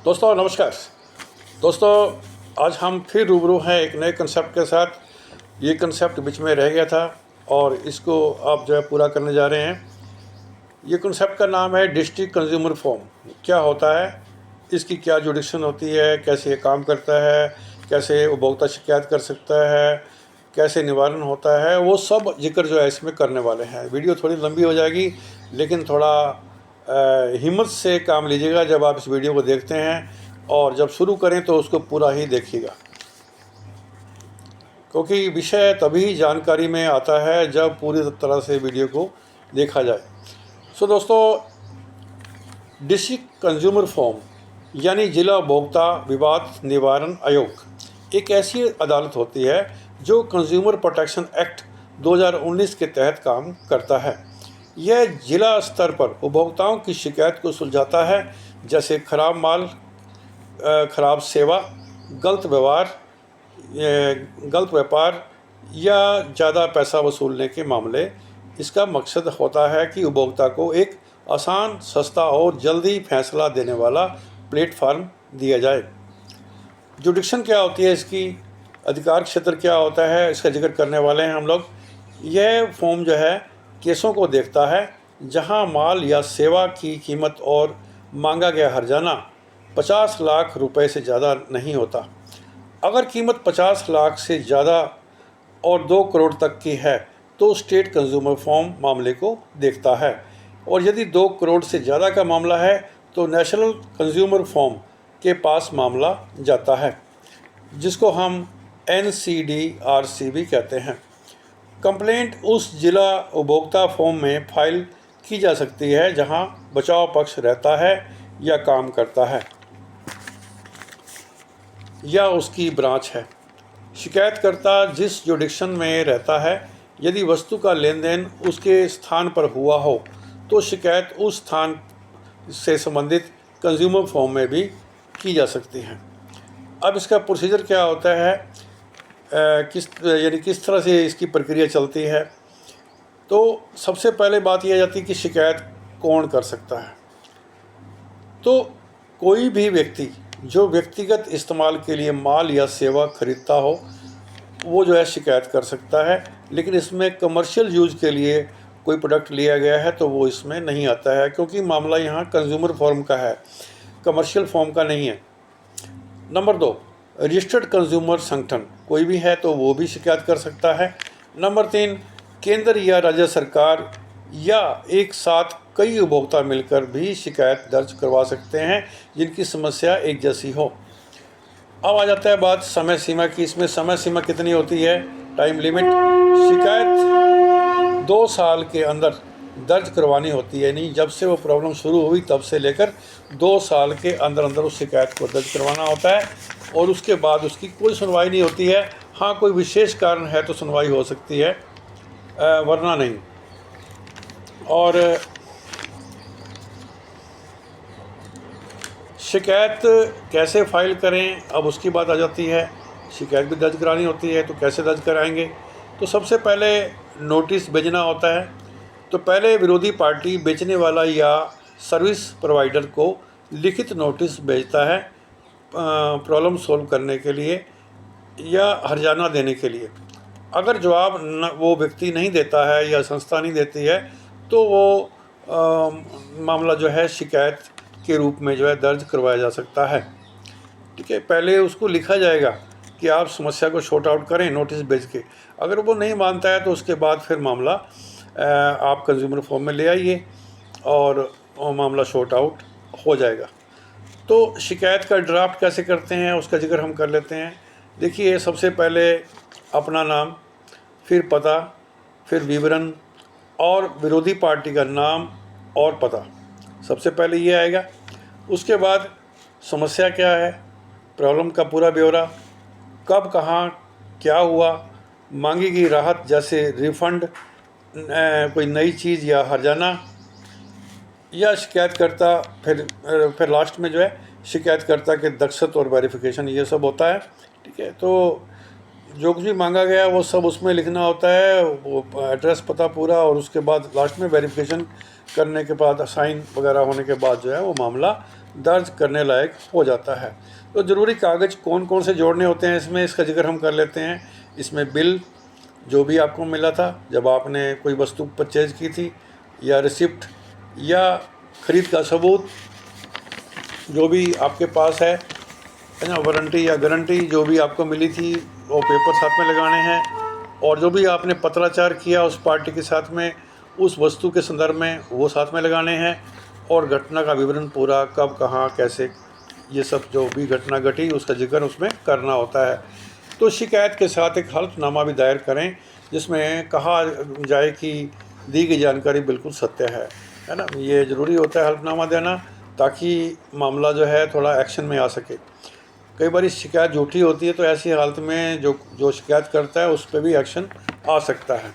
दोस्तों नमस्कार। दोस्तों आज हम फिर रूबरू हैं एक नए कंसेप्ट के साथ। ये कंसेप्ट बीच में रह गया था और इसको आप जो है पूरा करने जा रहे हैं। ये कंसेप्ट का नाम है डिस्ट्रिक्ट कंज्यूमर फॉर्म। क्या होता है, इसकी क्या जुडिक्शन होती है, कैसे ये काम करता है, कैसे उपभोक्ता शिकायत कर सकता है, कैसे निवारण होता है, वो सब जिक्र जो है इसमें करने वाले हैं। वीडियो थोड़ी लंबी हो जाएगी लेकिन थोड़ा हिम्मत से काम लीजिएगा जब आप इस वीडियो को देखते हैं, और जब शुरू करें तो उसको पूरा ही देखिएगा, क्योंकि विषय तभी जानकारी में आता है जब पूरी तरह से वीडियो को देखा जाए। सो दोस्तों, डिस्ट्रिक्ट कंज्यूमर फॉर्म यानी जिला उपभोक्ता विवाद निवारण आयोग एक ऐसी अदालत होती है जो कंज्यूमर प्रोटेक्शन एक्ट 2019 के तहत काम करता है। यह जिला स्तर पर उपभोक्ताओं की शिकायत को सुलझाता है, जैसे खराब माल, खराब सेवा, गलत व्यापार या ज़्यादा पैसा वसूलने के मामले। इसका मकसद होता है कि उपभोक्ता को एक आसान, सस्ता और जल्दी फैसला देने वाला प्लेटफार्म दिया जाए। जुडिक्शन क्या होती है, इसकी अधिकार क्षेत्र क्या होता है, इसका जिक्र करने वाले हैं हम लोग। यह फॉर्म जो है केसों को देखता है जहां माल या सेवा की कीमत और मांगा गया हर्जाना 50 लाख रुपए से ज़्यादा नहीं होता। अगर कीमत 50 लाख से ज़्यादा और 2 करोड़ तक की है तो स्टेट कंज्यूमर फॉर्म मामले को देखता है, और यदि 2 करोड़ से ज़्यादा का मामला है तो नेशनल कंज्यूमर फॉर्म के पास मामला जाता है, जिसको हम NCDRC भी कहते हैं। कंप्लेंट उस जिला उपभोक्ता फॉर्म में फाइल की जा सकती है जहां बचाव पक्ष रहता है या काम करता है या उसकी ब्रांच है। शिकायतकर्ता जिस जुडिक्शन में रहता है, यदि वस्तु का लेन देन उसके स्थान पर हुआ हो तो शिकायत उस स्थान से संबंधित कंज्यूमर फॉर्म में भी की जा सकती है। अब इसका प्रोसीजर क्या होता है, किस तरह से इसकी प्रक्रिया चलती है। तो सबसे पहले बात यह जाती है कि शिकायत कौन कर सकता है। तो कोई भी व्यक्ति जो व्यक्तिगत इस्तेमाल के लिए माल या सेवा खरीदता हो वो जो है शिकायत कर सकता है, लेकिन इसमें कमर्शियल यूज़ के लिए कोई प्रोडक्ट लिया गया है तो वो इसमें नहीं आता है, क्योंकि मामला यहाँ कंज्यूमर फॉर्म का है, कमर्शियल फॉर्म का नहीं है। नंबर 2, रजिस्टर्ड कंज्यूमर संगठन कोई भी है तो वो भी शिकायत कर सकता है। नंबर 3, केंद्र या राज्य सरकार या एक साथ कई उपभोक्ता मिलकर भी शिकायत दर्ज करवा सकते हैं जिनकी समस्या एक जैसी हो। अब आ जाता है बात समय सीमा की। इसमें समय सीमा कितनी होती है, टाइम लिमिट। शिकायत 2 साल के अंदर दर्ज करवानी होती है, यानी जब से वो प्रॉब्लम शुरू हुई तब से लेकर 2 साल के अंदर अंदर उस शिकायत को दर्ज करवाना होता है, और उसके बाद उसकी कोई सुनवाई नहीं होती है। हाँ, कोई विशेष कारण है तो सुनवाई हो सकती है, वरना नहीं। और शिकायत कैसे फाइल करें, अब उसकी बात आ जाती है। शिकायत भी दर्ज करानी होती है तो कैसे दर्ज कराएंगे। तो सबसे पहले नोटिस भेजना होता है। तो पहले विरोधी पार्टी बेचने वाला या सर्विस प्रोवाइडर को लिखित नोटिस भेजता है प्रॉब्लम सॉल्व करने के लिए या हर्जाना देने के लिए। अगर जवाब वो व्यक्ति नहीं देता है या संस्था नहीं देती है तो वो मामला जो है शिकायत के रूप में जो है दर्ज करवाया जा सकता है। ठीक है, पहले उसको लिखा जाएगा कि आप समस्या को शॉर्ट आउट करें नोटिस भेज के। अगर वो नहीं मानता है तो उसके बाद फिर मामला आप कंज्यूमर फॉर्म में ले आइए और मामला शॉर्ट आउट हो जाएगा। तो शिकायत का ड्राफ्ट कैसे करते हैं उसका जिक्र हम कर लेते हैं। देखिए, सबसे पहले अपना नाम, फिर पता, फिर विवरण और विरोधी पार्टी का नाम और पता, सबसे पहले ये आएगा। उसके बाद समस्या क्या है, प्रॉब्लम का पूरा ब्यौरा, कब कहाँ क्या हुआ, मांगी गई राहत जैसे रिफ़ंड, कोई नई चीज़ या हर्जाना, या शिकायतकर्ता, फिर लास्ट में जो है शिकायतकर्ता के दक्षता और वेरिफिकेशन, ये सब होता है। ठीक है, तो जो कुछ भी मांगा गया वो सब उसमें लिखना होता है, वो एड्रेस पता पूरा, और उसके बाद लास्ट में वेरिफिकेशन करने के बाद साइन वगैरह होने के बाद जो है वो मामला दर्ज करने लायक हो जाता है। तो ज़रूरी कागज़ कौन कौन से जोड़ने होते हैं इसमें, इसका जिक्र हम कर लेते हैं। इसमें बिल जो भी आपको मिला था जब आपने कोई वस्तु परचेज की थी, या रिसिप्ट या ख़रीद का सबूत जो भी आपके पास है ना, वारंटी या गारंटी जो भी आपको मिली थी वो पेपर साथ में लगाने हैं। और जो भी आपने पत्राचार किया उस पार्टी के साथ में, उस वस्तु के संदर्भ में, वो साथ में लगाने हैं। और घटना का विवरण पूरा, कब कहाँ कैसे, ये सब जो भी घटना घटी उसका जिक्र उसमें करना होता है। तो शिकायत के साथ एक हल्फनामा भी दायर करें जिसमें कहा जाए कि दी गई जानकारी बिल्कुल सत्य है ना। ये ज़रूरी होता है हल्फनामा देना, ताकि मामला जो है थोड़ा एक्शन में आ सके। कई बार शिकायत झूठी होती है, तो ऐसी हालत में जो शिकायत करता है उस पर भी एक्शन आ सकता है।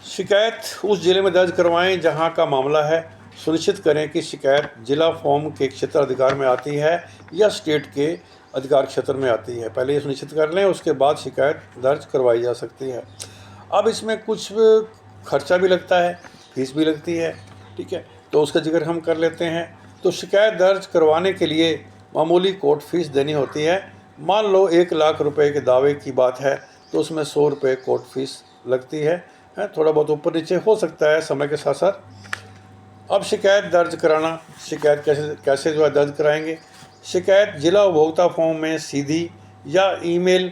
शिकायत उस ज़िले में दर्ज करवाएं जहां का मामला है। सुनिश्चित करें कि शिकायत जिला फॉर्म के क्षेत्र अधिकार में आती है या स्टेट के अधिकार क्षेत्र में आती है। पहले ये सुनिश्चित कर लें, उसके बाद शिकायत दर्ज करवाई जा सकती है। अब इसमें कुछ खर्चा भी लगता है, फीस भी लगती है, ठीक है, तो उसका जिक्र हम कर लेते हैं। तो शिकायत दर्ज करवाने के लिए मामूली कोर्ट फीस देनी होती है। मान लो 1 लाख रुपए के दावे की बात है तो उसमें 100 रुपये कोर्ट फीस लगती है। थोड़ा बहुत ऊपर नीचे हो सकता है समय के साथ साथ। अब शिकायत दर्ज कराना, शिकायत कैसे जो है दर्ज कराएंगे। शिकायत जिला उपभोक्ता फॉर्म में सीधी या ईमेल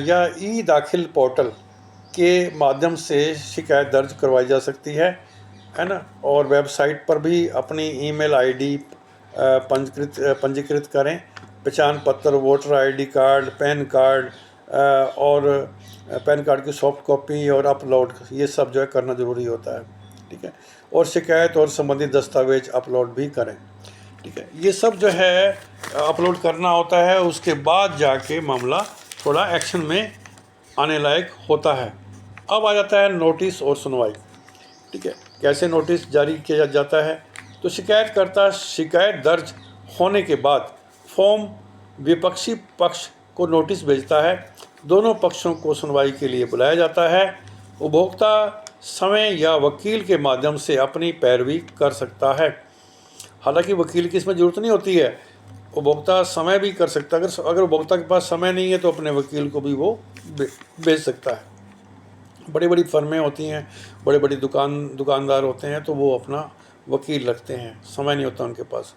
या ई दाखिल पोर्टल के माध्यम से शिकायत दर्ज करवाई जा सकती है ना। और वेबसाइट पर भी अपनी ईमेल आईडी पंजीकृत करें। पहचान पत्र, voter ID card, pan card और पैन कार्ड की सॉफ्ट कॉपी और अपलोड, ये सब जो है करना ज़रूरी होता है, ठीक है। और शिकायत और संबंधित दस्तावेज अपलोड भी करें, ठीक है। ये सब जो है अपलोड करना होता है। उसके बाद जाके मामला थोड़ा एक्शन में आने लायक होता है। अब आ जाता है नोटिस और सुनवाई, ठीक है। कैसे नोटिस जारी किया जाता है। तो शिकायतकर्ता शिकायत दर्ज होने के बाद फॉर्म विपक्षी पक्ष को नोटिस भेजता है। दोनों पक्षों को सुनवाई के लिए बुलाया जाता है। उपभोक्ता समय या वकील के माध्यम से अपनी पैरवी कर सकता है। हालांकि वकील की इसमें ज़रूरत नहीं होती है, उपभोक्ता समय भी कर सकता है। अगर उपभोक्ता के पास समय नहीं है तो अपने वकील को भी वो भेज सकता है। बड़ी बड़ी फर्में होती हैं, बड़े बड़े दुकानदार होते हैं, तो वो अपना वकील रखते हैं, समय नहीं होता उनके पास।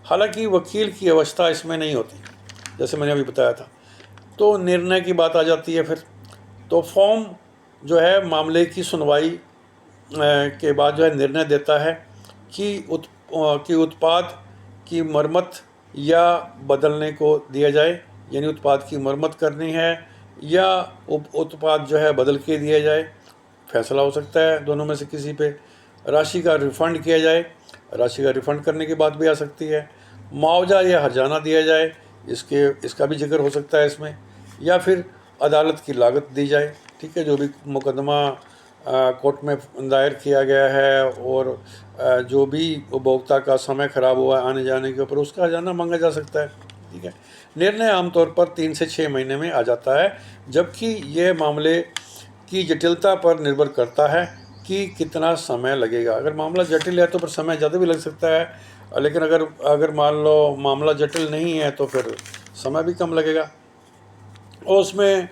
हालांकि वकील की अवस्था इसमें नहीं होती, जैसे मैंने अभी बताया था। तो निर्णय की बात आ जाती है फिर। तो फॉर्म जो है मामले की सुनवाई के बाद जो है निर्णय देता है कि उत्पाद की मरम्मत या बदलने को दिया जाए, यानी उत्पाद की मरम्मत करनी है या उत्पाद जो है बदल के दिया जाए। फैसला हो सकता है दोनों में से किसी पे। राशि का रिफ़ंड किया जाए, राशि का रिफ़ंड करने की बात भी आ सकती है। मुआवजा या हर्जाना दिया जाए, इसका भी जिक्र हो सकता है इसमें। या फिर अदालत की लागत दी जाए, ठीक है, जो भी मुकदमा कोर्ट में दायर किया गया है और जो भी उपभोक्ता का समय ख़राब हुआ आने जाने के ऊपर, उसका हर्जाना मांगा जा सकता है, ठीक है। निर्णय आमतौर पर 3 से 6 महीने में आ जाता है, जबकि यह मामले की जटिलता पर निर्भर करता है कि कितना समय लगेगा। अगर मामला जटिल है तो फिर समय ज़्यादा भी लग सकता है, लेकिन अगर मान लो मामला जटिल नहीं है तो फिर समय भी कम लगेगा। और उसमें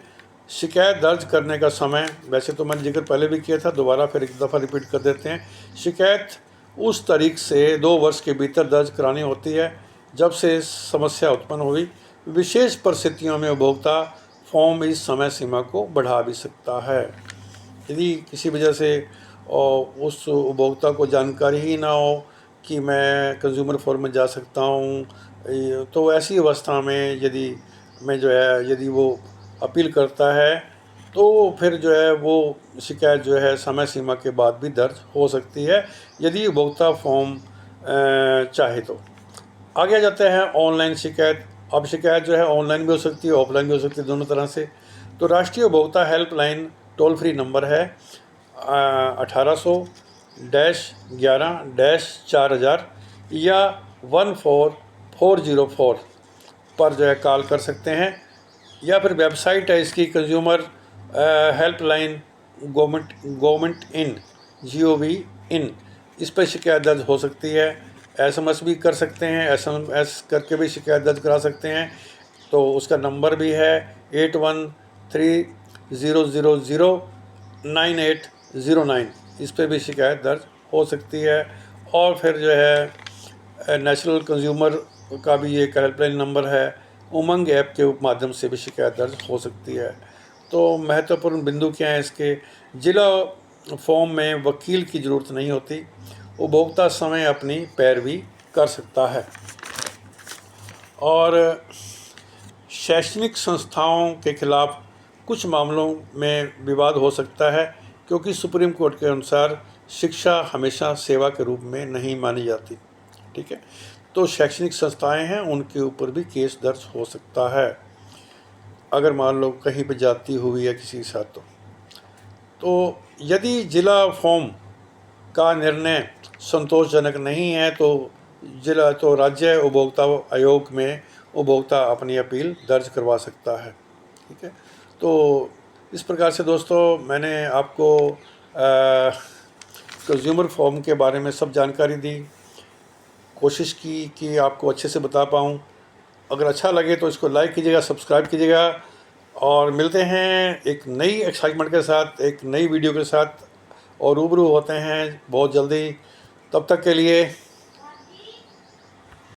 शिकायत दर्ज करने का समय, वैसे तो मैंने जिक्र पहले भी किया था, दोबारा फिर एक दफ़ा रिपीट कर देते हैं। शिकायत उस तारीख से 2 वर्ष के भीतर दर्ज करानी होती है जब से समस्या उत्पन्न हुई। विशेष परिस्थितियों में उपभोक्ता फॉर्म इस समय सीमा को बढ़ा भी सकता है। यदि किसी वजह से उस उपभोक्ता को जानकारी ही ना हो कि मैं कंज्यूमर फोरम में जा सकता हूँ, तो ऐसी अवस्था में यदि वो अपील करता है तो फिर जो है वो शिकायत जो है समय सीमा के बाद भी दर्ज हो सकती है, यदि उपभोक्ता फॉर्म चाहे तो। आगे आ जाते हैं ऑनलाइन शिकायत। अब शिकायत जो है ऑनलाइन भी हो सकती है, ऑफलाइन भी हो सकती है, दोनों तरह से। तो राष्ट्रीय उपभोक्ता हेल्पलाइन टोल फ्री नंबर है 1800-11-4000 या 14404 पर जो है कॉल कर सकते हैं। या फिर वेबसाइट है इसकी, consumer helpline government in GOV इन, इस पर शिकायत दर्ज हो सकती है। SMS भी कर सकते हैं, SMS करके भी शिकायत दर्ज करा सकते हैं। तो उसका नंबर भी है 8130009809, इस पे भी शिकायत दर्ज हो सकती है। और फिर जो है नेशनल कंज्यूमर का भी एक हेल्पलाइन नंबर है, उमंग ऐप के माध्यम से भी शिकायत दर्ज हो सकती है। तो महत्वपूर्ण बिंदु क्या है इसके, जिला फॉर्म में वकील की ज़रूरत नहीं होती, उपभोक्ता समय अपनी पैरवी कर सकता है। और शैक्षणिक संस्थाओं के खिलाफ कुछ मामलों में विवाद हो सकता है, क्योंकि सुप्रीम कोर्ट के अनुसार शिक्षा हमेशा सेवा के रूप में नहीं मानी जाती। ठीक है, तो शैक्षणिक संस्थाएं हैं, उनके ऊपर भी केस दर्ज हो सकता है अगर मान लो कहीं पर जाती हुई है किसी के साथ। तो यदि जिला फॉर्म का निर्णय संतोषजनक नहीं है तो राज्य उपभोक्ता आयोग में उपभोक्ता अपनी अपील दर्ज करवा सकता है। ठीक है, तो इस प्रकार से दोस्तों मैंने आपको कंज्यूमर फॉर्म के बारे में सब जानकारी दी, कोशिश की कि आपको अच्छे से बता पाऊँ। अगर अच्छा लगे तो इसको लाइक कीजिएगा, सब्सक्राइब कीजिएगा, और मिलते हैं एक नई एक्साइटमेंट के साथ, एक नई वीडियो के साथ, और रूबरू होते हैं बहुत जल्दी। तब तक के लिए